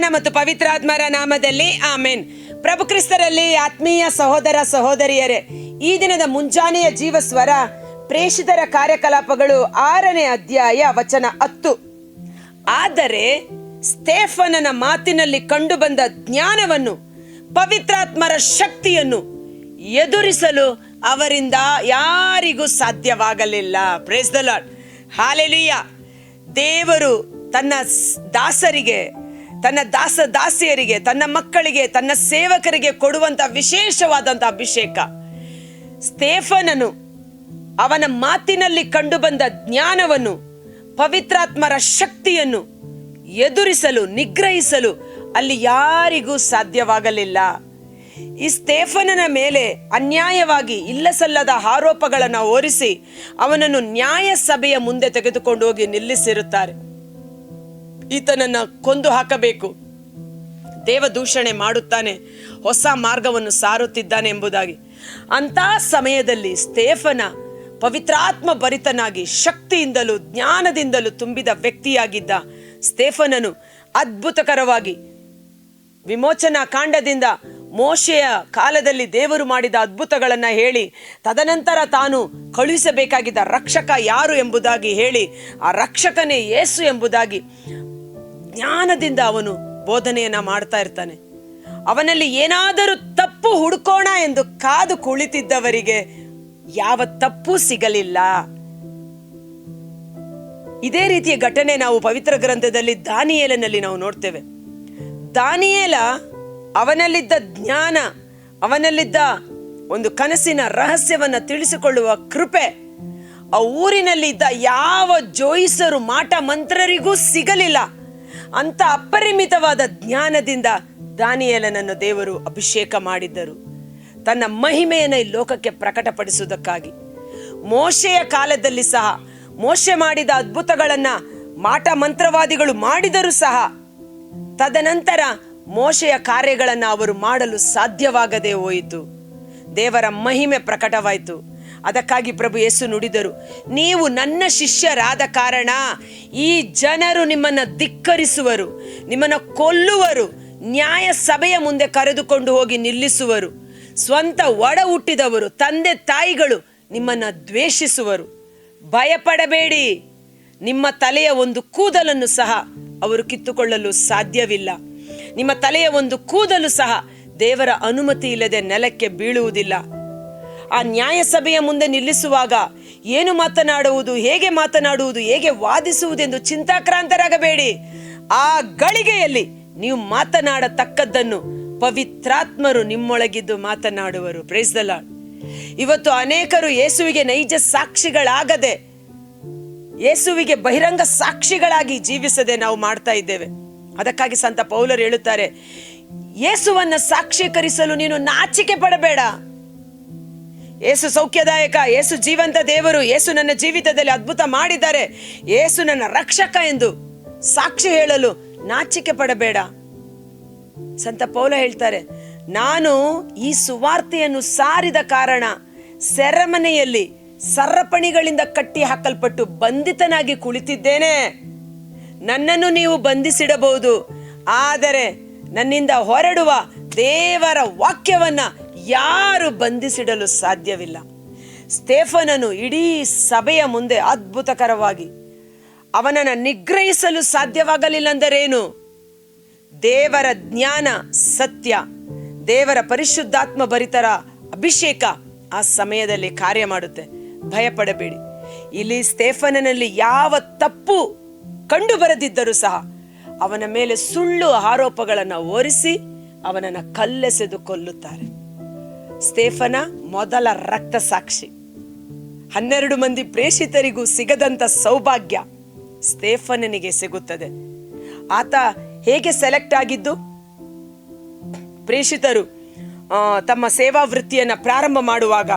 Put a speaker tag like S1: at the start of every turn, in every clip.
S1: ಪಿತನ ಮತ್ತು ಪವಿತ್ರಾತ್ಮರ ನಾಮದಲ್ಲಿ ಆಮೆನ್. ಪ್ರಭು ಕ್ರಿಸ್ತರಲ್ಲಿ ಆತ್ಮೀಯ ಸಹೋದರ ಸಹೋದರಿಯರೇ, ಈ ದಿನದ ಮುಂಜಾನೆಯ ಜೀವಸ್ವರ ಪ್ರೇಷಿತರ ಕಾರ್ಯಕಲಾಪಗಳು 6ನೇ ಅಧ್ಯಾಯ ವಚನ 10. ಆದರೆ ಸ್ಟೇಫನನ ಮಾತಿನಲ್ಲಿ ಕಂಡುಬಂದ ಜ್ಞಾನವನ್ನು, ಪವಿತ್ರಾತ್ಮರ ಶಕ್ತಿಯನ್ನು ಎದುರಿಸಲು ಅವರಿಂದ ಯಾರಿಗೂ ಸಾಧ್ಯವಾಗಲಿಲ್ಲ. Praise the Lord, hallelujah. ದೇವರು ತನ್ನ ದಾಸರಿಗೆ, ತನ್ನ ದಾಸಿಯರಿಗೆ, ತನ್ನ ಮಕ್ಕಳಿಗೆ, ತನ್ನ ಸೇವಕರಿಗೆ ಕೊಡುವಂತ ವಿಶೇಷವಾದಂತ ಅಭಿಷೇಕ. ಸ್ಟೇಫನನು ಅವನ ಮಾತಿನಲ್ಲಿ ಕಂಡುಬಂದ ಜ್ಞಾನವನ್ನು, ಪವಿತ್ರಾತ್ಮರ ಶಕ್ತಿಯನ್ನು ಎದುರಿಸಲು, ನಿಗ್ರಹಿಸಲು ಅಲ್ಲಿ ಯಾರಿಗೂ ಸಾಧ್ಯವಾಗಲಿಲ್ಲ. ಈ ಸ್ಟೇಫನನ ಮೇಲೆ ಅನ್ಯಾಯವಾಗಿ ಇಲ್ಲಸಲ್ಲದ ಆರೋಪಗಳನ್ನು ಹೊರಿಸಿ ಅವನನ್ನು ನ್ಯಾಯ ಸಭೆಯ ಮುಂದೆ ತೆಗೆದುಕೊಂಡು ಹೋಗಿ ನಿಲ್ಲಿಸಿರುತ್ತಾರೆ. ಈತನನ್ನ ಕೊಂದು ಹಾಕಬೇಕು, ದೇವದೂಷಣೆ ಮಾಡುತ್ತಾನೆ, ಹೊಸ ಮಾರ್ಗವನ್ನು ಸಾರುತ್ತಿದ್ದಾನೆ ಎಂಬುದಾಗಿ. ಅಂತ ಸಮಯದಲ್ಲಿ ಸ್ಟೇಫನ ಪವಿತ್ರಾತ್ಮ ಭರಿತನಾಗಿ ಶಕ್ತಿಯಿಂದಲೂ ಜ್ಞಾನದಿಂದಲೂ ತುಂಬಿದ ವ್ಯಕ್ತಿಯಾಗಿದ್ದ ಸ್ಟೇಫನನು ಅದ್ಭುತಕರವಾಗಿ ವಿಮೋಚನಾ ಕಾಂಡದಿಂದ ಮೋಶೆಯ ಕಾಲದಲ್ಲಿ ದೇವರು ಮಾಡಿದ ಅದ್ಭುತಗಳನ್ನು ಹೇಳಿ, ತದನಂತರ ತಾನು ಕಳುಹಿಸಬೇಕಾಗಿದ್ದ ರಕ್ಷಕ ಯಾರು ಎಂಬುದಾಗಿ ಹೇಳಿ, ಆ ರಕ್ಷಕನೇ ಯೇಸು ಎಂಬುದಾಗಿ ಜ್ಞಾನದಿಂದ ಅವನು ಬೋಧನೆಯನ್ನ ಮಾಡ್ತಾ ಇರ್ತಾನೆ. ಅವನಲ್ಲಿ ಏನಾದರೂ ತಪ್ಪು ಹುಡುಕೋಣ ಎಂದು ಕಾದು ಕುಳಿತಿದ್ದವರಿಗೆ ಯಾವ ತಪ್ಪು ಸಿಗಲಿಲ್ಲ. ಇದೇ ರೀತಿಯ ಘಟನೆ ನಾವು ಪವಿತ್ರ ಗ್ರಂಥದಲ್ಲಿ ದಾನಿಯೇಲನಲ್ಲಿ ನಾವು ನೋಡ್ತೇವೆ. ದಾನಿಯೇಲ ಅವನಲ್ಲಿದ್ದ ಜ್ಞಾನ, ಅವನಲ್ಲಿದ್ದ ಒಂದು ಕನಸಿನ ರಹಸ್ಯವನ್ನ ತಿಳಿಸಿಕೊಳ್ಳುವ ಕೃಪೆ ಆ ಊರಿನಲ್ಲಿ ಇದ್ದ ಯಾವ ಜೋಯಿಸರು, ಮಾಟ ಮಂತ್ರರಿಗೂ ಸಿಗಲಿಲ್ಲ. ಅಂತ ಅಪರಿಮಿತವಾದ ಜ್ಞಾನದಿಂದ ದಾನಿಯೇಲನನ್ನು ದೇವರು ಅಭಿಷೇಕ ಮಾಡಿದ್ದರು, ತನ್ನ ಮಹಿಮೆಯನ್ನು ಈ ಲೋಕಕ್ಕೆ ಪ್ರಕಟಪಡಿಸುವುದಕ್ಕಾಗಿ. ಮೋಶೆಯ ಕಾಲದಲ್ಲಿ ಸಹ ಮೋಶೆ ಮಾಡಿದ ಅದ್ಭುತಗಳನ್ನ ಮಾಟ ಮಂತ್ರವಾದಿಗಳು ಮಾಡಿದರೂ ಸಹ ತದನಂತರ ಮೋಶೆಯ ಕಾರ್ಯಗಳನ್ನು ಅವರು ಮಾಡಲು ಸಾಧ್ಯವಾಗದೆ ಹೋಯಿತು. ದೇವರ ಮಹಿಮೆ ಪ್ರಕಟವಾಯಿತು. ಅದಕ್ಕಾಗಿ ಪ್ರಭು ಯೇಸು ನುಡಿದರು, ನೀವು ನನ್ನ ಶಿಷ್ಯರಾದ ಕಾರಣ ಈ ಜನರು ನಿಮ್ಮನ್ನ ಧಿಕ್ಕರಿಸುವರು, ನಿಮ್ಮನ್ನ ಕೊಲ್ಲುವರು, ನ್ಯಾಯ ಸಭೆಯ ಮುಂದೆ ಕರೆದುಕೊಂಡು ಹೋಗಿ ನಿಲ್ಲಿಸುವರು. ಸ್ವಂತ ಒಡ ಹುಟ್ಟಿದವರು, ತಂದೆ ತಾಯಿಗಳು ನಿಮ್ಮನ್ನ ದ್ವೇಷಿಸುವರು. ಭಯಪಡಬೇಡಿ, ನಿಮ್ಮ ತಲೆಯ ಒಂದು ಕೂದಲನ್ನು ಸಹ ಅವರು ಕಿತ್ತುಕೊಳ್ಳಲು ಸಾಧ್ಯವಿಲ್ಲ. ನಿಮ್ಮ ತಲೆಯ ಒಂದು ಕೂದಲು ಸಹ ದೇವರ ಅನುಮತಿ ಇಲ್ಲದೆ ನೆಲಕ್ಕೆ ಬೀಳುವುದಿಲ್ಲ. ಆ ನ್ಯಾಯ ಸಭೆಯ ಮುಂದೆ ನಿಲ್ಲಿಸುವಾಗ ಏನು ಮಾತನಾಡುವುದು, ಹೇಗೆ ಮಾತನಾಡುವುದು, ಹೇಗೆ ವಾದಿಸುವುದೆಂದು ಚಿಂತಾಕ್ರಾಂತರಾಗಬೇಡಿ. ಆ ಗಳಿಗೆಯಲ್ಲಿ ನೀವು ಮಾತನಾಡತಕ್ಕದ್ದನ್ನು ಪವಿತ್ರಾತ್ಮರು ನಿಮ್ಮೊಳಗಿದ್ದು ಮಾತನಾಡುವರು. Praise the lord. ಇವತ್ತು ಅನೇಕರು ಯೇಸುವಿಗೆ ನೈಜ ಸಾಕ್ಷಿಗಳಾಗದೆ, ಯೇಸುವಿಗೆ ಬಹಿರಂಗ ಸಾಕ್ಷಿಗಳಾಗಿ ಜೀವಿಸದೆ ನಾವು ಮಾಡ್ತಾ ಇದ್ದೇವೆ. ಅದಕ್ಕಾಗಿ ಸಂತ ಪೌಲರು ಹೇಳುತ್ತಾರೆ, ಯೇಸುವನ್ನ ಸಾಕ್ಷೀಕರಿಸಲು ನೀನು ನಾಚಿಕೆ ಪಡಬೇಡ. ಯೇಸು ಸೌಖ್ಯದಾಯಕ, ಯೇಸು ಜೀವಂತ ದೇವರು, ಯೇಸು ನನ್ನ ಜೀವಿತದಲ್ಲಿ ಅದ್ಭುತ ಮಾಡಿದ್ದಾರೆ, ಯೇಸು ನನ್ನ ರಕ್ಷಕ ಎಂದು ಸಾಕ್ಷಿ ಹೇಳಲು ನಾಚಿಕೆ ಪಡಬೇಡ. ಸಂತ ಪೌಲ ಹೇಳ್ತಾರೆ, ನಾನು ಈ ಸುವಾರ್ತೆಯನ್ನು ಸಾರಿದ ಕಾರಣ ಸೆರೆಮನೆಯಲ್ಲಿ ಸರಪಣಿಗಳಿಂದ ಕಟ್ಟಿ ಹಾಕಲ್ಪಟ್ಟು ಬಂಧಿತನಾಗಿ ಕುಳಿತಿದ್ದೇನೆ. ನನ್ನನ್ನು ನೀವು ಬಂಧಿಸಿಡಬಹುದು, ಆದರೆ ನನ್ನಿಂದ ಹೊರಡುವ ದೇವರ ವಾಕ್ಯವನ್ನ ಯಾರು ಬಂಧಿಸಿಡಲು ಸಾಧ್ಯವಿಲ್ಲ. ಸ್ಟೇಫನನು ಇಡೀ ಸಭೆಯ ಮುಂದೆ ಅದ್ಭುತಕರವಾಗಿ ಅವನನ್ನು ನಿಗ್ರಹಿಸಲು ಸಾಧ್ಯವಾಗಲಿಲ್ಲ. ಅಂದರೇನು? ದೇವರ ಜ್ಞಾನ, ಸತ್ಯ, ದೇವರ ಪರಿಶುದ್ಧಾತ್ಮ ಭರಿತರ ಅಭಿಷೇಕ ಆ ಸಮಯದಲ್ಲಿ ಕಾರ್ಯ ಮಾಡುತ್ತೆ. ಭಯಪಡಬೇಡಿ. ಇಲ್ಲಿ ಸ್ಟೇಫನನಲ್ಲಿ ಯಾವ ತಪ್ಪು ಕಂಡು ಬರದಿದ್ದರೂ ಸಹ ಅವನ ಮೇಲೆ ಸುಳ್ಳು ಆರೋಪಗಳನ್ನು ಹೊರಿಸಿ ಅವನನ್ನು ಕಲ್ಲೆಸೆದು ಕೊಲ್ಲುತ್ತಾರೆ. ಸ್ಟೇಫನ ಮೊದಲ ರಕ್ತ ಸಾಕ್ಷಿ. 12 ಮಂದಿ ಪ್ರೇಷಿತರಿಗೂ ಸಿಗದಂತ ಸೌಭಾಗ್ಯ ಸ್ಟೇಫನನಿಗೆ ಸಿಗುತ್ತದೆ. ಆತ ಹೇಗೆ ಸೆಲೆಕ್ಟ್ ಆಗಿದ್ದು? ಪ್ರೇಷಿತರು ತಮ್ಮ ಸೇವಾ ವೃತ್ತಿಯನ್ನ ಪ್ರಾರಂಭ ಮಾಡುವಾಗ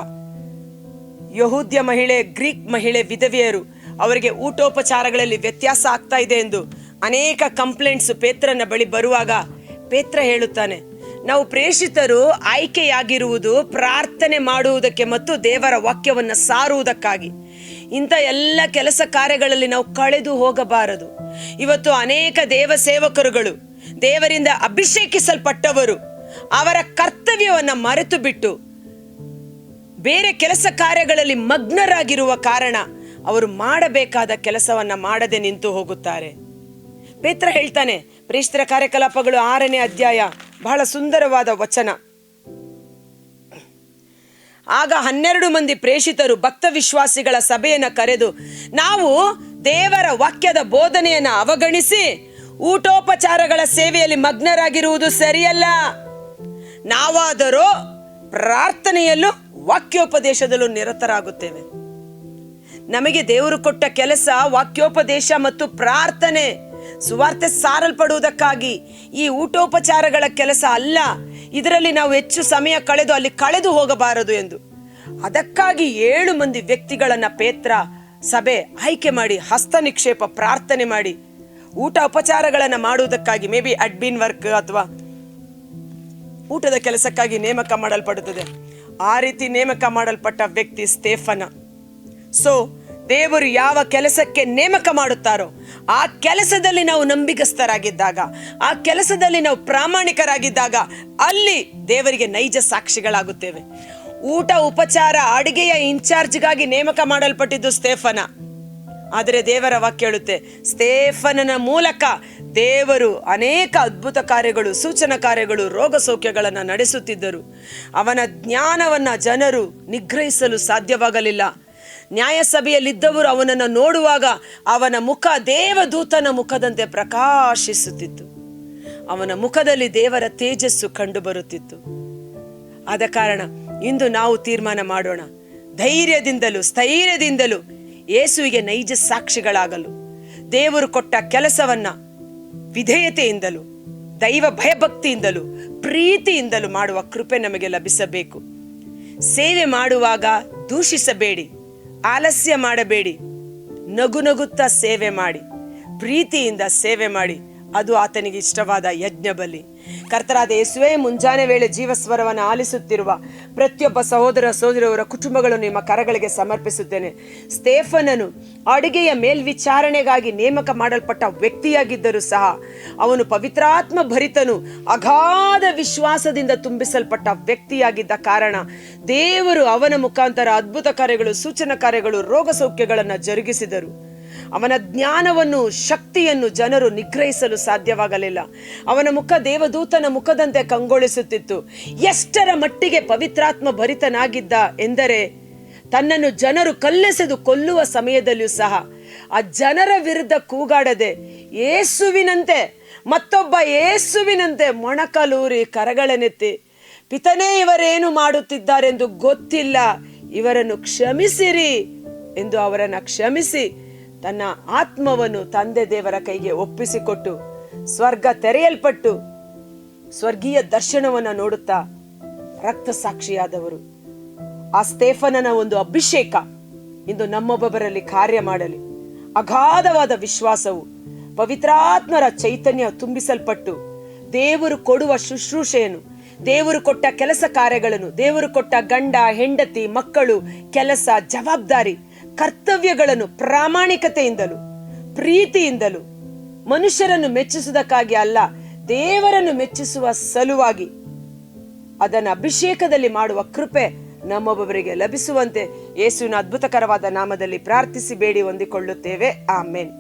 S1: ಯಹೂದ್ಯ ಮಹಿಳೆ, ಗ್ರೀಕ್ ಮಹಿಳೆ, ವಿಧವೆಯರು, ಅವರಿಗೆ ಊಟೋಪಚಾರಗಳಲ್ಲಿ ವ್ಯತ್ಯಾಸ ಆಗ್ತಾ ಇದೆ ಎಂದು ಅನೇಕ ಕಂಪ್ಲೇಂಟ್ಸ್ ಪೇತ್ರನ ಬಳಿ ಬರುವಾಗ ಪೇತ್ರ ಹೇಳುತ್ತಾನೆ, ನಾವು ಪ್ರೇಷಿತರು ಆಯ್ಕೆಯಾಗಿರುವುದು ಪ್ರಾರ್ಥನೆ ಮಾಡುವುದಕ್ಕೆ ಮತ್ತು ದೇವರ ವಾಕ್ಯವನ್ನು ಸಾರುವುದಕ್ಕಾಗಿ. ಇಂಥ ಎಲ್ಲ ಕೆಲಸ ಕಾರ್ಯಗಳಲ್ಲಿ ನಾವು ಕಳೆದು ಹೋಗಬಾರದು. ಇವತ್ತು ಅನೇಕ ದೇವ ಸೇವಕರುಗಳು ದೇವರಿಂದ ಅಭಿಷೇಕಿಸಲ್ಪಟ್ಟವರು ಅವರ ಕರ್ತವ್ಯವನ್ನು ಮರೆತು ಬಿಟ್ಟು ಬೇರೆ ಕೆಲಸ ಕಾರ್ಯಗಳಲ್ಲಿ ಮಗ್ನರಾಗಿರುವ ಕಾರಣ ಅವರು ಮಾಡಬೇಕಾದ ಕೆಲಸವನ್ನ ಮಾಡದೆ ನಿಂತು ಹೋಗುತ್ತಾರೆ. ಪೇತ್ರ ಹೇಳ್ತಾನೆ, ಪ್ರೇಷಿತರ ಕಾರ್ಯಕಲಾಪಗಳು 6ನೇ ಅಧ್ಯಾಯ, ಬಹಳ ಸುಂದರವಾದ ವಚನ. ಆಗ 12 ಮಂದಿ ಪ್ರೇಷಿತರು ಭಕ್ತ ವಿಶ್ವಾಸಿಗಳ ಸಭೆಯನ್ನು ಕರೆದು, ನಾವು ದೇವರ ವಾಕ್ಯದ ಬೋಧನೆಯನ್ನು ಅವಗಣಿಸಿ ಊಟೋಪಚಾರಗಳ ಸೇವೆಯಲ್ಲಿ ಮಗ್ನರಾಗಿರುವುದು ಸರಿಯಲ್ಲ. ನಾವಾದರೂ ಪ್ರಾರ್ಥನೆಯಲ್ಲೂ ವಾಕ್ಯೋಪದೇಶದಲ್ಲೂ ನಿರತರಾಗುತ್ತೇವೆ. ನಮಗೆ ದೇವರು ಕೊಟ್ಟ ಕೆಲಸ ವಾಕ್ಯೋಪದೇಶ ಮತ್ತು ಪ್ರಾರ್ಥನೆ, ಸುವಾರ್ತೆ ಸಾರಲ್ಪಡುವುದಕ್ಕಾಗಿ. ಈ ಊಟೋಪಚಾರಗಳ ಕೆಲಸ ಅಲ್ಲ. ಇದರಲ್ಲಿ ನಾವು ಹೆಚ್ಚು ಸಮಯ ಅಲ್ಲಿ ಕಳೆದು ಹೋಗಬಾರದು ಎಂದು. ಅದಕ್ಕಾಗಿ 7 ಮಂದಿ ವ್ಯಕ್ತಿಗಳನ್ನ ಪೇತ್ರ ಸಭೆ ಆಯ್ಕೆ ಮಾಡಿ ಹಸ್ತ ನಿಕ್ಷೇಪ ಪ್ರಾರ್ಥನೆ ಮಾಡಿ ಊಟ ಉಪಚಾರಗಳನ್ನ ಮಾಡುವುದಕ್ಕಾಗಿ, ಮೇ ಬಿ ಅಡ್ಮಿನ್ ವರ್ಕ್ ಅಥವಾ ಊಟದ ಕೆಲಸಕ್ಕಾಗಿ ನೇಮಕ ಮಾಡಲ್ಪಡುತ್ತದೆ. ಆ ರೀತಿ ನೇಮಕ ಮಾಡಲ್ಪಟ್ಟ ವ್ಯಕ್ತಿ ಸ್ಟೇಫನ. ಸೊ ದೇವರು ಯಾವ ಕೆಲಸಕ್ಕೆ ನೇಮಕ ಮಾಡುತ್ತಾರೋ ಆ ಕೆಲಸದಲ್ಲಿ ನಾವು ನಂಬಿಗಸ್ತರಾಗಿದ್ದಾಗ, ಆ ಕೆಲಸದಲ್ಲಿ ನಾವು ಪ್ರಾಮಾಣಿಕರಾಗಿದ್ದಾಗ ಅಲ್ಲಿ ದೇವರಿಗೆ ನೈಜ ಸಾಕ್ಷಿಗಳಾಗುತ್ತೇವೆ. ಊಟ ಉಪಚಾರ ಅಡಿಗೆಯ ಇನ್ಚಾರ್ಜ್ಗಾಗಿ ನೇಮಕ ಮಾಡಲ್ಪಟ್ಟಿದ್ದು ಸ್ಟೇಫನ. ಆದರೆ ದೇವರ ವಾಕ್ಯ ಹೇಳುತ್ತೆ, ಸ್ಟೇಫನನ ಮೂಲಕ ದೇವರು ಅನೇಕ ಅದ್ಭುತ ಕಾರ್ಯಗಳು, ಸೂಚನಾ ಕಾರ್ಯಗಳು, ರೋಗ ಸೌಖ್ಯಗಳನ್ನು ನಡೆಸುತ್ತಿದ್ದರು. ಅವನ ಜ್ಞಾನವನ್ನ ಜನರು ನಿಗ್ರಹಿಸಲು ಸಾಧ್ಯವಾಗಲಿಲ್ಲ. ನ್ಯಾಯಸಭೆಯಲ್ಲಿದ್ದವರು ಅವನನ್ನು ನೋಡುವಾಗ ಅವನ ಮುಖ ದೇವದೂತನ ಮುಖದಂತೆ ಪ್ರಕಾಶಿಸುತ್ತಿತ್ತು. ಅವನ ಮುಖದಲ್ಲಿ ದೇವರ ತೇಜಸ್ಸು ಕಂಡು ಬರುತ್ತಿತ್ತು. ಆದ ಕಾರಣ ಇಂದು ನಾವು ತೀರ್ಮಾನ ಮಾಡೋಣ, ಧೈರ್ಯದಿಂದಲೂ ಸ್ಥೈರ್ಯದಿಂದಲೂ ಯೇಸುವಿಗೆ ನೈಜ ಸಾಕ್ಷಿಗಳಾಗಲು, ದೇವರು ಕೊಟ್ಟ ಕೆಲಸವನ್ನ ವಿಧೇಯತೆಯಿಂದಲೂ ದೈವ ಭಯಭಕ್ತಿಯಿಂದಲೂ ಪ್ರೀತಿಯಿಂದಲೂ ಮಾಡುವ ಕೃಪೆ ನಮಗೆ ಲಭಿಸಬೇಕು. ಸೇವೆ ಮಾಡುವಾಗ ದೂಷಿಸಬೇಡಿ, ಆಲಸ್ಯ ಮಾಡಬೇಡಿ, ನಗು ನಗುತ್ತಾ ಸೇವೆ ಮಾಡಿ, ಪ್ರೀತಿಯಿಂದ ಸೇವೆ ಮಾಡಿ. ಅದು ಆತನಿಗೆ ಇಷ್ಟವಾದ ಯಜ್ಞ ಬಲಿ. ಕರ್ತರಾದ ಯೇಸುವೇ, ಮುಂಜಾನೆ ವೇಳೆ ಜೀವಸ್ವರವನ್ನು ಆಲಿಸುತ್ತಿರುವ ಪ್ರತಿಯೊಬ್ಬ ಸಹೋದರ ಸಹೋದರಿಯವರ ಕುಟುಂಬಗಳನ್ನು ನಿಮ್ಮ ಕರಗಳಿಗೆ ಸಮರ್ಪಿಸುತ್ತೇನೆ. ಸ್ಟೇಫನನು ಅಡುಗೆಯ ಮೇಲ್ವಿಚಾರಣೆಗಾಗಿ ನೇಮಕ ಮಾಡಲ್ಪಟ್ಟ ವ್ಯಕ್ತಿಯಾಗಿದ್ದರೂ ಸಹ ಅವನು ಪವಿತ್ರಾತ್ಮ ಭರಿತನು, ಅಗಾಧ ವಿಶ್ವಾಸದಿಂದ ತುಂಬಿಸಲ್ಪಟ್ಟ ವ್ಯಕ್ತಿಯಾಗಿದ್ದ ಕಾರಣ ದೇವರು ಅವನ ಮುಖಾಂತರ ಅದ್ಭುತ ಕಾರ್ಯಗಳು, ಸೂಚನಾ ಕಾರ್ಯಗಳು, ರೋಗ ಸೌಖ್ಯಗಳನ್ನು ಜರುಗಿಸಿದರು. ಅವನ ಜ್ಞಾನವನ್ನು, ಶಕ್ತಿಯನ್ನು ಜನರು ನಿಗ್ರಹಿಸಲು ಸಾಧ್ಯವಾಗಲಿಲ್ಲ. ಅವನ ಮುಖ ದೇವದೂತನ ಮುಖದಂತೆ ಕಂಗೊಳಿಸುತ್ತಿತ್ತು. ಎಷ್ಟರ ಮಟ್ಟಿಗೆ ಪವಿತ್ರಾತ್ಮ ಭರಿತನಾಗಿದ್ದ ಎಂದರೆ, ತನ್ನನ್ನು ಜನರು ಕಲ್ಲೆಸೆದು ಕೊಲ್ಲುವ ಸಮಯದಲ್ಲಿಯೂ ಸಹ ಆ ಜನರ ವಿರುದ್ಧ ಕೂಗಾಡದೆ ಯೇಸುವಿನಂತೆ, ಮತ್ತೊಬ್ಬ ಯೇಸುವಿನಂತೆ ಮೊಣಕಲೂರಿ ಕರಗಳನ್ನೆತ್ತಿ, ಪಿತನೇ, ಇವರೇನು ಮಾಡುತ್ತಿದ್ದಾರೆಂದು ಗೊತ್ತಿಲ್ಲ, ಇವರನ್ನು ಕ್ಷಮಿಸಿರಿ ಎಂದು ಅವರನ್ನು ಕ್ಷಮಿಸಿ ತನ್ನ ಆತ್ಮವನ್ನು ತಂದೆ ದೇವರ ಕೈಗೆ ಒಪ್ಪಿಸಿಕೊಟ್ಟು ಸ್ವರ್ಗ ತೆರೆಯಲ್ಪಟ್ಟು ಸ್ವರ್ಗೀಯ ದರ್ಶನವನ್ನು ನೋಡುತ್ತಾ ರಕ್ತ ಸಾಕ್ಷಿಯಾದವರು. ಆ ಸ್ಟೇಫನನ ಒಂದು ಅಭಿಷೇಕ ಇಂದು ನಮ್ಮೊಬ್ಬರಲ್ಲಿ ಕಾರ್ಯ ಮಾಡಲಿ. ಅಗಾಧವಾದ ವಿಶ್ವಾಸವು, ಪವಿತ್ರಾತ್ಮರ ಚೈತನ್ಯ ತುಂಬಿಸಲ್ಪಟ್ಟು ದೇವರು ಕೊಡುವ ಶುಶ್ರೂಷೆಯನ್ನು, ದೇವರು ಕೊಟ್ಟ ಕೆಲಸ ಕಾರ್ಯಗಳನ್ನು, ದೇವರು ಕೊಟ್ಟ ಗಂಡ ಹೆಂಡತಿ ಮಕ್ಕಳು ಕೆಲಸ ಜವಾಬ್ದಾರಿ ಕರ್ತವ್ಯಗಳನ್ನು ಪ್ರಾಮಾಣಿಕತೆಯಿಂದಲೂ ಪ್ರೀತಿಯಿಂದಲೂ ಮನುಷ್ಯರನ್ನು ಮೆಚ್ಚಿಸುವುದಕ್ಕಾಗಿ ಅಲ್ಲ, ದೇವರನ್ನು ಮೆಚ್ಚಿಸುವ ಸಲುವಾಗಿ ಅದನ್ನು ಅಭಿಷೇಕದಲ್ಲಿ ಮಾಡುವ ಕೃಪೆ ನಮ್ಮೊಬ್ಬರಿಗೆ ಲಭಿಸುವಂತೆ ಯೇಸುವಿನ ಅದ್ಭುತಕರವಾದ ನಾಮದಲ್ಲಿ ಪ್ರಾರ್ಥಿಸಿ ಬೇಡಿ ಹೊಂದಿಕೊಳ್ಳುತ್ತೇವೆ. ಆಮೇನ್.